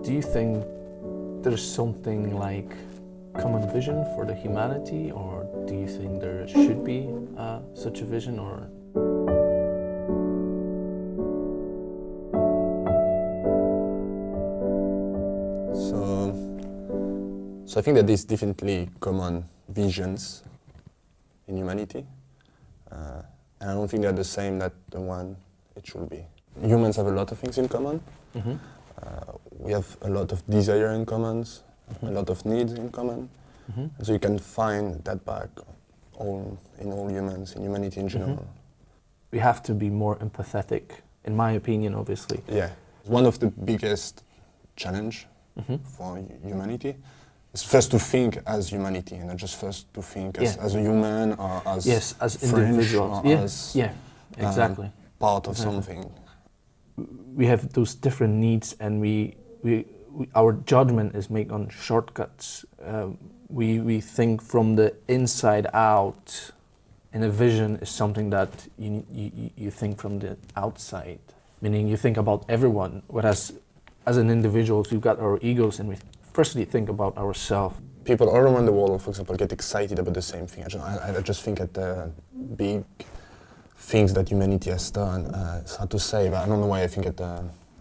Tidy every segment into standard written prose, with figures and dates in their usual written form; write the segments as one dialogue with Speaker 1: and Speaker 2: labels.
Speaker 1: Do you think there's something like common vision for the humanity, or do you think there should be such a vision, or?
Speaker 2: So I think that there's definitely common visions in humanity, and I don't think they're the same that the one it should be. Humans have a lot of things in common.
Speaker 1: Mm-hmm.
Speaker 2: We have a lot of desire in common, a lot of needs in common.
Speaker 1: Mm-hmm.
Speaker 2: And so you can find that back in all humans, in humanity in general.
Speaker 1: Mm-hmm. We have to be more empathetic, in my opinion, obviously.
Speaker 2: Yeah, one of the biggest challenge for humanity is first to think as humanity, and not just first to think as a human or as
Speaker 1: as
Speaker 2: individuals.
Speaker 1: As exactly.
Speaker 2: Part of something.
Speaker 1: We have those different needs, and our judgment is made on shortcuts. We think from the inside out, and a vision is something that you think from the outside, meaning you think about everyone, whereas as an individual, we've got our egos, and we firstly think about ourselves.
Speaker 2: People all around the world, for example, get excited about the same thing. I just think at the big things that humanity has done. It's hard to say, but I don't know why I think at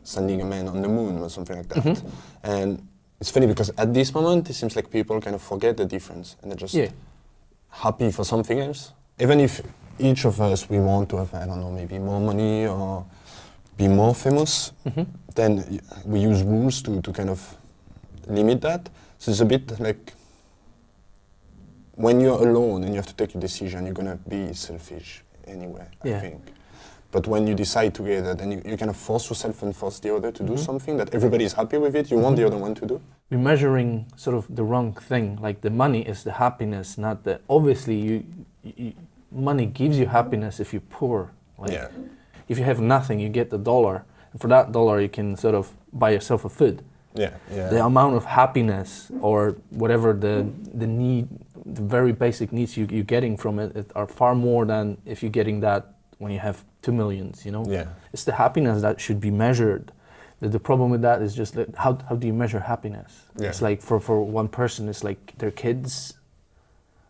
Speaker 2: sending a man on the moon or something like that. Mm-hmm. And it's funny because at this moment, it seems like people kind of forget the difference, and they're just happy for something else. Even if each of us, we want to have, I don't know, maybe more money or be more famous, then we use rules to kind of limit that. So it's a bit like when you're alone and you have to take a decision, you're gonna be selfish anyway, I think. But when you decide together, then you kind of force yourself and force the other to do something that everybody is happy with it, you want the other one to do.
Speaker 1: We're measuring sort of the wrong thing, like the money is the happiness, not the, obviously money gives you happiness if you're poor. Like, if you have nothing, you get $1, and for that $1 you can sort of buy yourself a food. The amount of happiness or whatever the need, the very basic needs you're getting from it are far more than if you're getting that when you have 2 million, you know? It's the happiness that should be measured. The problem with that is just like, how do you measure happiness? It's like for one person it's like their kids,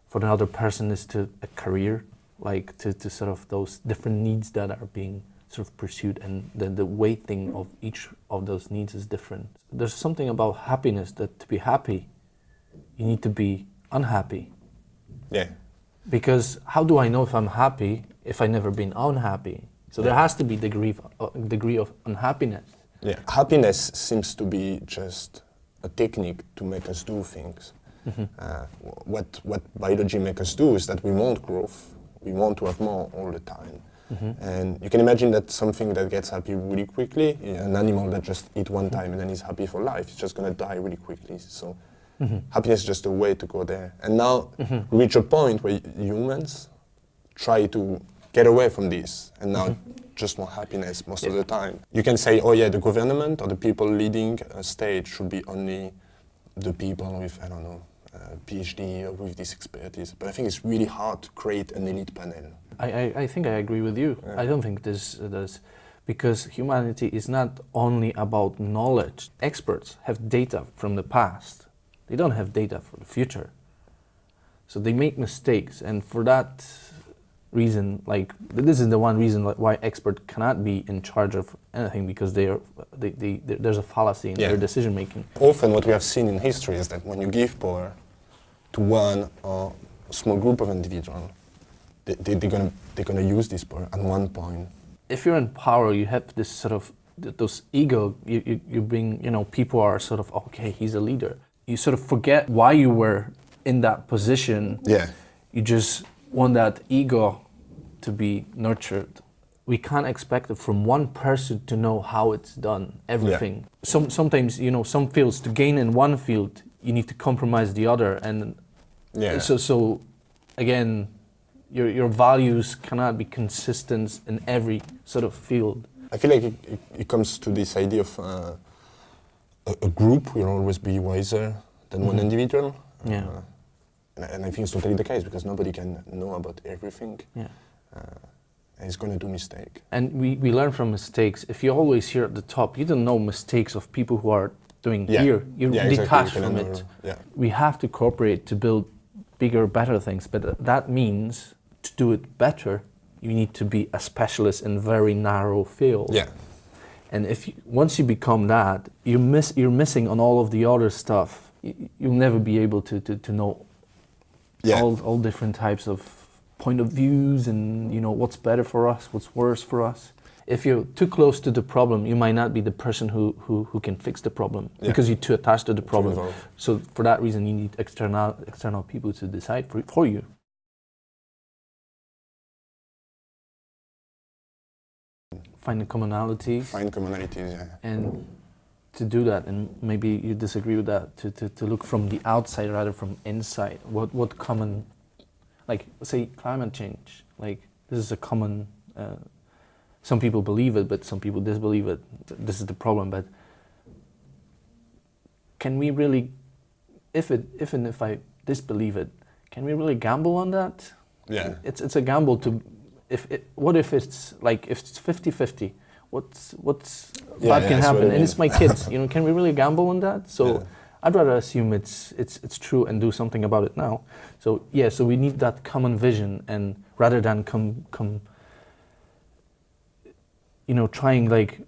Speaker 1: for another person is to a career, like to sort of those different needs that are being sort of pursued, and the weighting of each of those needs is different. There's something about happiness that to be happy, you need to be unhappy. Because how do I know if I'm happy if I've never been unhappy? So there has to be degree of unhappiness.
Speaker 2: Happiness seems to be just a technique to make us do things. What biology makes us do is that we want growth. We want to have more all the time. And you can imagine that something that gets happy really quickly, an animal that just eats one time and then is happy for life, it's just going to die really quickly. So happiness is just a way to go there. And now we reach a point where humans try to get away from this, and now just want happiness most of the time. You can say, oh yeah, the government or the people leading a state should be only the people with, I don't know, PhD or with this expertise. But I think it's really hard to create an elite panel.
Speaker 1: I think I agree with you. I don't think this because humanity is not only about knowledge. Experts have data from the past. They don't have data for the future. So they make mistakes, and for that reason, like this is the one reason why experts cannot be in charge of anything, because there's a fallacy in their decision making.
Speaker 2: Often what we have seen in history is that when you give power to one or a small group of individuals, they're gonna use this power at one point.
Speaker 1: If you're in power, you have this sort of those ego. You bring, people are sort of, okay, he's a leader. You sort of forget why you were in that position. You just want that ego to be nurtured. We can't expect it from one person to know how it's done, everything. Sometimes, some fields, to gain in one field, you need to compromise the other. And so again, your values cannot be consistent in every sort of field.
Speaker 2: I feel like it comes to this idea of a group will always be wiser than one individual. And I think it's totally the case, because nobody can know about everything. And it's going to do mistakes.
Speaker 1: And we learn from mistakes. If you always hear at the top, you don't know mistakes of people who are doing
Speaker 2: Yeah.
Speaker 1: here. You're
Speaker 2: Yeah, exactly.
Speaker 1: detached
Speaker 2: You can
Speaker 1: from
Speaker 2: never-
Speaker 1: it.
Speaker 2: Yeah.
Speaker 1: We have to cooperate to build bigger, better things, but that means to do it better, you need to be a specialist in very narrow field.
Speaker 2: Yeah.
Speaker 1: And once you become that, you're missing on all of the other stuff. You'll never be able to know
Speaker 2: Yeah.
Speaker 1: all different types of point of views and what's better for us, what's worse for us. If you're too close to the problem, you might not be the person who can fix the problem because you're too attached to the problem.
Speaker 2: involved.
Speaker 1: So for that reason, you need external people to decide for you. Find the commonalities.
Speaker 2: Find commonalities, yeah.
Speaker 1: And to do that, and maybe you disagree with that, to look from the outside rather from inside. What common, like say climate change, like this is a common, some people believe it, but some people disbelieve it. This is the problem, but can we really, if I disbelieve it, can we really gamble on that?
Speaker 2: Yeah.
Speaker 1: It's a gamble to, what if it's like, if it's 50-50, what's bad can happen, and it's my kids. Can we really gamble on that? So I'd rather assume it's true and do something about it now. So so we need that common vision, and rather than trying like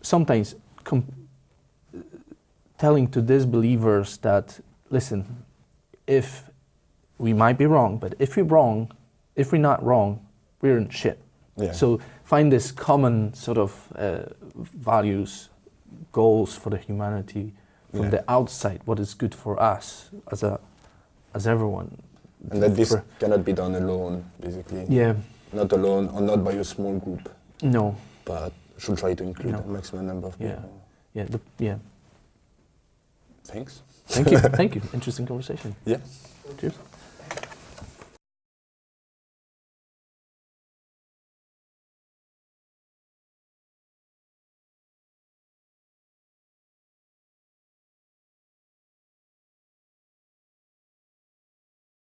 Speaker 1: sometimes telling to disbelievers that, listen, if we might be wrong, but if we're not wrong, we're in shit.
Speaker 2: Yeah.
Speaker 1: So find this common sort of values, goals for the humanity from the outside. What is good for us as everyone.
Speaker 2: And that this cannot be done alone, basically.
Speaker 1: Yeah.
Speaker 2: Not alone, or not by a small group.
Speaker 1: No.
Speaker 2: But should try to include a maximum number of people.
Speaker 1: Yeah.
Speaker 2: Thanks.
Speaker 1: Thank you. Thank you. Interesting conversation.
Speaker 2: Yeah.
Speaker 1: Cheers.